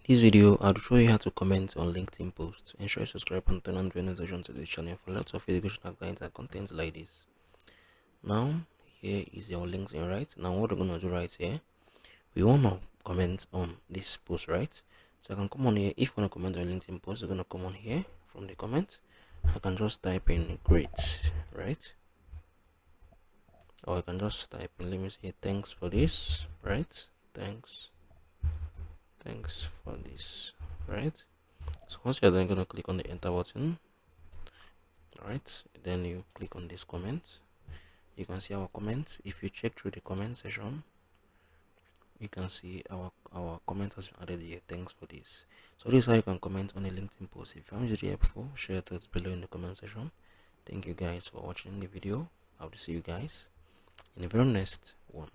This video, I'll show you how to comment on LinkedIn posts. Ensure you subscribe and turn on notifications to this channel for lots of educational guides and content like this. Now, here is your LinkedIn, right? Now, what we're gonna do right here, we wanna comment on this post, right? So I can come on here. If you wanna comment on LinkedIn post, you're gonna come on here from the comment. I can just type in great, right? Or I can just type in, let me say, thanks for this, right? Thanks for this, right? So once you're done, you're gonna click on the enter button. All right, then you click on this comment. You can see our comments. If you check through the comment section, you can see our comment has been added here. Thanks for this. So this is how you can comment on a LinkedIn post. If you found it helpful, share your thoughts below in the comment section. Thank you guys for watching the video. I will see you guys in the very next one.